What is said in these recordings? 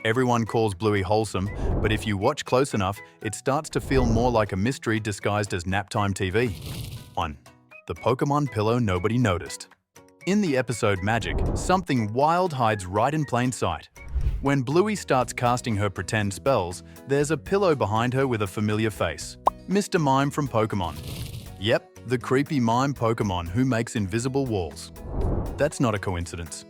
Everyone calls Bluey wholesome, but if you watch close enough, it starts to feel more like a mystery disguised as naptime TV. 1. The Pokemon pillow nobody noticed. In the episode Magic, something wild hides right in plain sight. When Bluey starts casting her pretend spells, there's a pillow behind her with a familiar face. Mr. Mime from Pokemon. Yep, the creepy mime Pokemon who makes invisible walls. That's not a coincidence.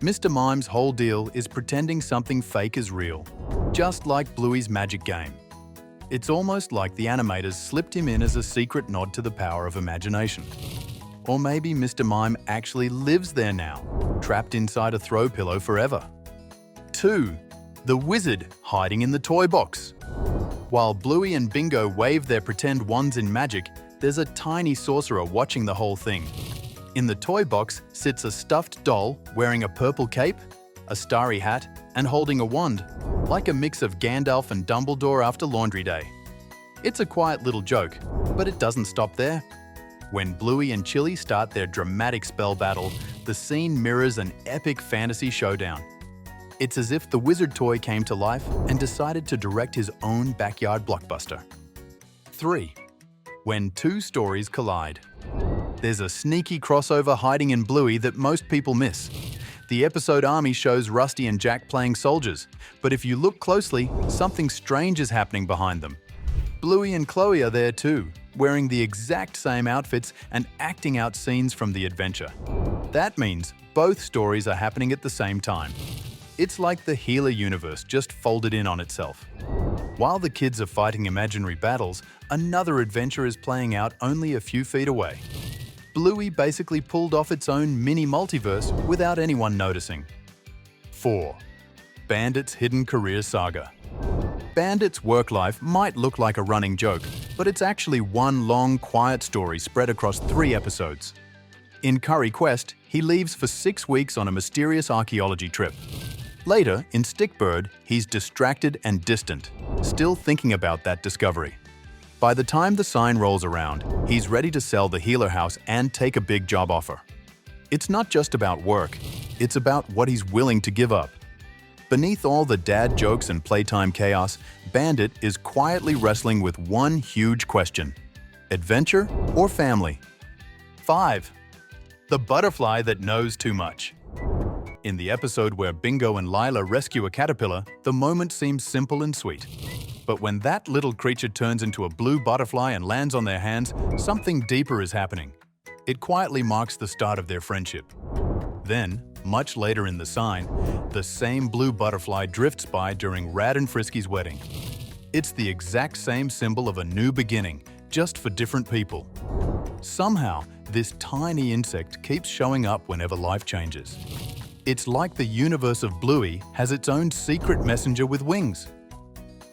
Mr. Mime's whole deal is pretending something fake is real, just like Bluey's magic game. It's almost like the animators slipped him in as a secret nod to the power of imagination. Or maybe Mr. Mime actually lives there now, trapped inside a throw pillow forever. 2. The wizard hiding in the toy box. While Bluey and Bingo wave their pretend wands in Magic, there's a tiny sorcerer watching the whole thing. In the toy box sits a stuffed doll wearing a purple cape, a starry hat, and holding a wand, like a mix of Gandalf and Dumbledore after laundry day. It's a quiet little joke, but it doesn't stop there. When Bluey and Chili start their dramatic spell battle, the scene mirrors an epic fantasy showdown. It's as if the wizard toy came to life and decided to direct his own backyard blockbuster. 3. When two stories collide. There's a sneaky crossover hiding in Bluey that most people miss. The episode Army shows Rusty and Jack playing soldiers, but if you look closely, something strange is happening behind them. Bluey and Chloe are there too, wearing the exact same outfits and acting out scenes from the adventure. That means both stories are happening at the same time. It's like the Healer universe just folded in on itself. While the kids are fighting imaginary battles, another adventure is playing out only a few feet away. Bluey basically pulled off its own mini-multiverse without anyone noticing. 4. Bandit's hidden career saga. Bandit's work life might look like a running joke, but it's actually one long, quiet story spread across 3 episodes. In Curry Quest, he leaves for 6 weeks on a mysterious archaeology trip. Later, in Stickbird, he's distracted and distant, still thinking about that discovery. By the time the sign rolls around, he's ready to sell the Healer House and take a big job offer. It's not just about work, it's about what he's willing to give up. Beneath all the dad jokes and playtime chaos, Bandit is quietly wrestling with one huge question: adventure or family? 5. The butterfly that knows too much. In the episode where Bingo and Lila rescue a caterpillar, the moment seems simple and sweet. But when that little creature turns into a blue butterfly and lands on their hands, something deeper is happening. It quietly marks the start of their friendship. Then, much later in the sign, the same blue butterfly drifts by during Rad and Frisky's wedding. It's the exact same symbol of a new beginning, just for different people. Somehow, this tiny insect keeps showing up whenever life changes. It's like the universe of Bluey has its own secret messenger with wings.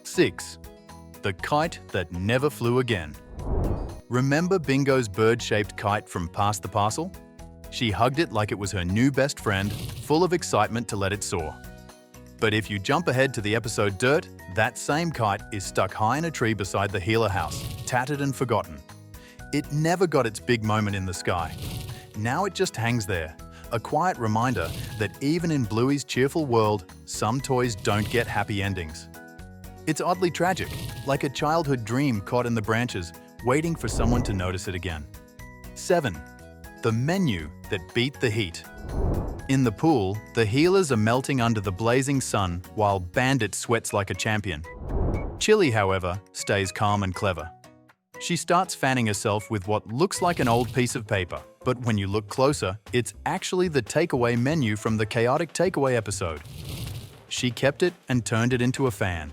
6. The kite that never flew again. Remember Bingo's bird-shaped kite from Pass the Parcel? She hugged it like it was her new best friend, full of excitement to let it soar. But if you jump ahead to the episode Dirt, that same kite is stuck high in a tree beside the Healer House, tattered and forgotten. It never got its big moment in the sky. Now it just hangs there, a quiet reminder that even in Bluey's cheerful world, some toys don't get happy endings. It's oddly tragic, like a childhood dream caught in the branches, waiting for someone to notice it again. 7. The menu that beat the heat. In the pool, the healers are melting under the blazing sun while Bandit sweats like a champion. Chili, however, stays calm and clever. She starts fanning herself with what looks like an old piece of paper, but when you look closer, it's actually the takeaway menu from the chaotic takeaway episode. She kept it and turned it into a fan.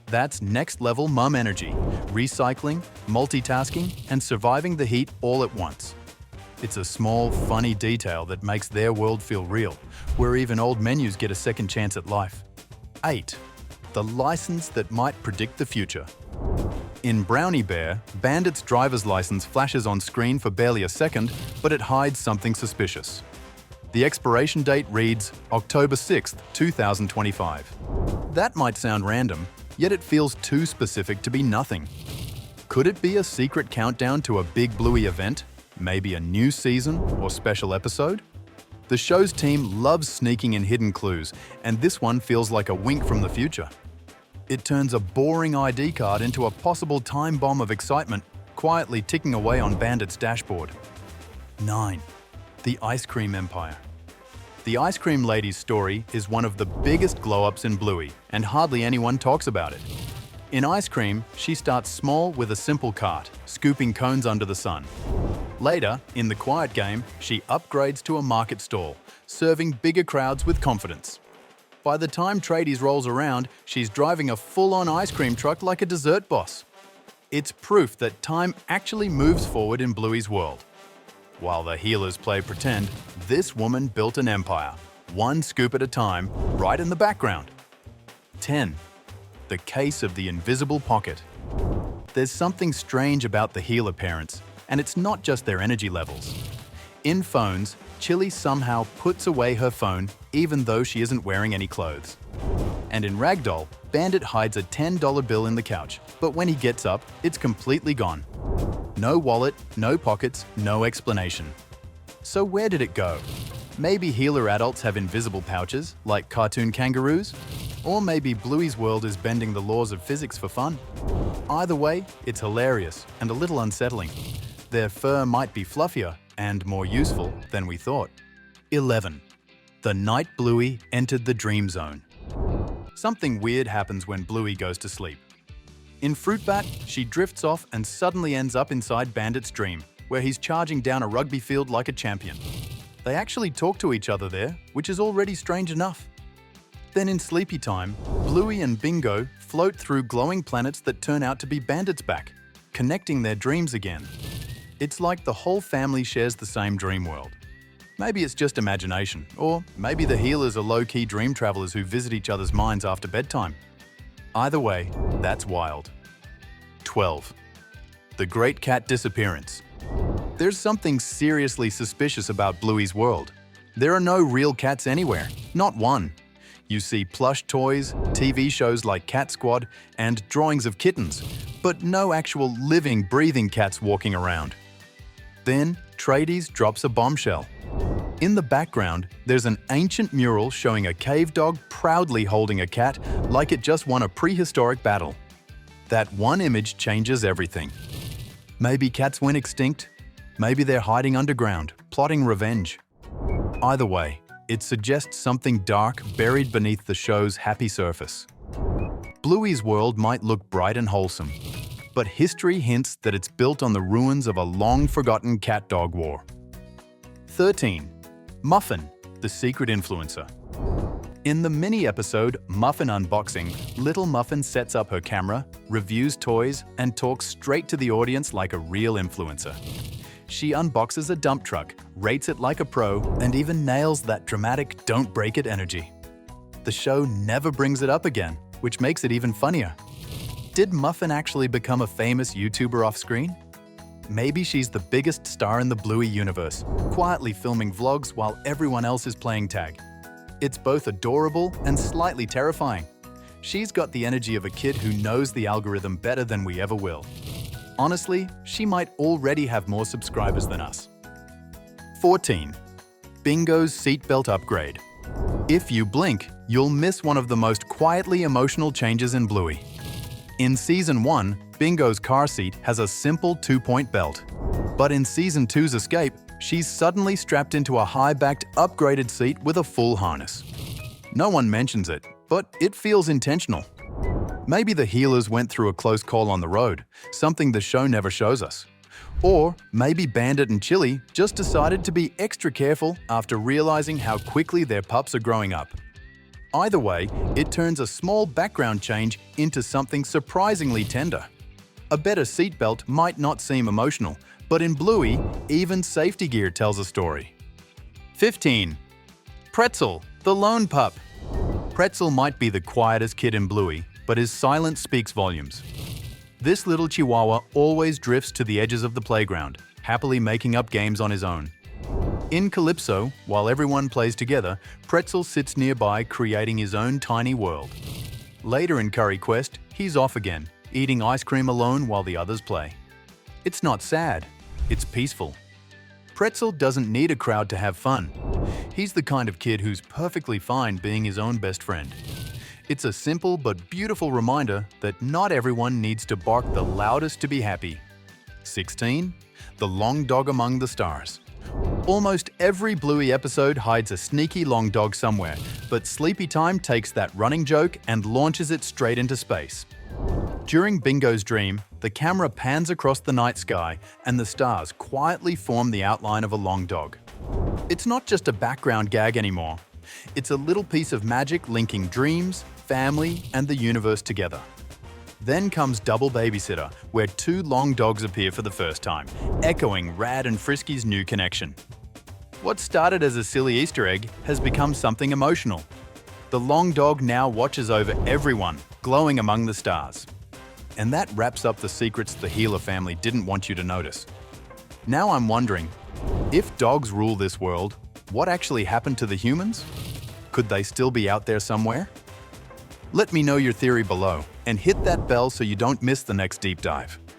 That's next-level mum energy, recycling, multitasking, and surviving the heat all at once. It's a small, funny detail that makes their world feel real, where even old menus get a second chance at life. 8. The license that might predict the future. In Brownie Bear, Bandit's driver's license flashes on screen for barely a second, but it hides something suspicious. The expiration date reads October 6, 2025. That might sound random, yet it feels too specific to be nothing. Could it be a secret countdown to a big Bluey event? Maybe a new season or special episode? The show's team loves sneaking in hidden clues, and this one feels like a wink from the future. It turns a boring ID card into a possible time bomb of excitement, quietly ticking away on Bandit's dashboard. 9. The Ice Cream Empire. The Ice Cream Lady's story is one of the biggest glow-ups in Bluey, and hardly anyone talks about it. In ice cream, she starts small with a simple cart, scooping cones under the sun. Later, in the quiet game, she upgrades to a market stall, serving bigger crowds with confidence. By the time Tradies rolls around, she's driving a full-on ice cream truck like a dessert boss. It's proof that time actually moves forward in Bluey's world. While the healers play pretend, this woman built an empire, one scoop at a time, right in the background. 10. The Case of the Invisible Pocket. There's something strange about the healer parents, and it's not just their energy levels. In Phones, Chili somehow puts away her phone even though she isn't wearing any clothes. And in Ragdoll, Bandit hides a $10 bill in the couch, but when he gets up, it's completely gone. No wallet, no pockets, no explanation. So where did it go? Maybe healer adults have invisible pouches, like cartoon kangaroos? Or maybe Bluey's world is bending the laws of physics for fun? Either way, it's hilarious and a little unsettling. Their fur might be fluffier and more useful than we thought. 11. The night Bluey entered the dream zone. Something weird happens when Bluey goes to sleep. In Fruit Bat, she drifts off and suddenly ends up inside Bandit's dream, where he's charging down a rugby field like a champion. They actually talk to each other there, which is already strange enough. Then in Sleepy Time, Bluey and Bingo float through glowing planets that turn out to be Bandit's back, connecting their dreams again. It's like the whole family shares the same dream world. Maybe it's just imagination, or maybe the healers are low-key dream travelers who visit each other's minds after bedtime. Either way, that's wild. 12. The Great Cat Disappearance. There's something seriously suspicious about Bluey's world. There are no real cats anywhere, not one. You see plush toys, TV shows like Cat Squad, and drawings of kittens, but no actual living, breathing cats walking around. Then, Tradies drops a bombshell. In the background, there's an ancient mural showing a cave dog proudly holding a cat like it just won a prehistoric battle. That one image changes everything. Maybe cats went extinct. Maybe they're hiding underground, plotting revenge. Either way, it suggests something dark buried beneath the show's happy surface. Bluey's world might look bright and wholesome, but history hints that it's built on the ruins of a long-forgotten cat-dog war. 13. Muffin, the secret influencer. In the mini-episode Muffin Unboxing, Little Muffin sets up her camera, reviews toys, and talks straight to the audience like a real influencer. She unboxes a dump truck, rates it like a pro, and even nails that dramatic "don't break it" energy. The show never brings it up again, which makes it even funnier. Did Muffin actually become a famous YouTuber off-screen? Maybe she's the biggest star in the Bluey universe, quietly filming vlogs while everyone else is playing tag. It's both adorable and slightly terrifying. She's got the energy of a kid who knows the algorithm better than we ever will. Honestly, she might already have more subscribers than us. 14. Bingo's seatbelt upgrade. If you blink, you'll miss one of the most quietly emotional changes in Bluey. In Season 1, Bingo's car seat has a simple 2-point belt. But in Season 2's Escape, she's suddenly strapped into a high-backed, upgraded seat with a full harness. No one mentions it, but it feels intentional. Maybe the healers went through a close call on the road, something the show never shows us. Or maybe Bandit and Chili just decided to be extra careful after realizing how quickly their pups are growing up. Either way, it turns a small background change into something surprisingly tender. A better seatbelt might not seem emotional, but in Bluey, even safety gear tells a story. 15. Pretzel, the lone pup. Pretzel might be the quietest kid in Bluey, but his silence speaks volumes. This little chihuahua always drifts to the edges of the playground, happily making up games on his own. In Calypso, while everyone plays together, Pretzel sits nearby creating his own tiny world. Later in Curry Quest, he's off again, eating ice cream alone while the others play. It's not sad, it's peaceful. Pretzel doesn't need a crowd to have fun. He's the kind of kid who's perfectly fine being his own best friend. It's a simple but beautiful reminder that not everyone needs to bark the loudest to be happy. 16. The long dog among the stars. Almost every Bluey episode hides a sneaky long dog somewhere, but Sleepy Time takes that running joke and launches it straight into space. During Bingo's dream, the camera pans across the night sky and the stars quietly form the outline of a long dog. It's not just a background gag anymore. It's a little piece of magic linking dreams, family, and the universe together. Then comes Double Babysitter, where two long dogs appear for the first time, echoing Rad and Frisky's new connection. What started as a silly Easter egg has become something emotional. The long dog now watches over everyone, glowing among the stars. And that wraps up the secrets the Healer family didn't want you to notice. Now I'm wondering, if dogs rule this world, what actually happened to the humans? Could they still be out there somewhere? Let me know your theory below and hit that bell so you don't miss the next deep dive.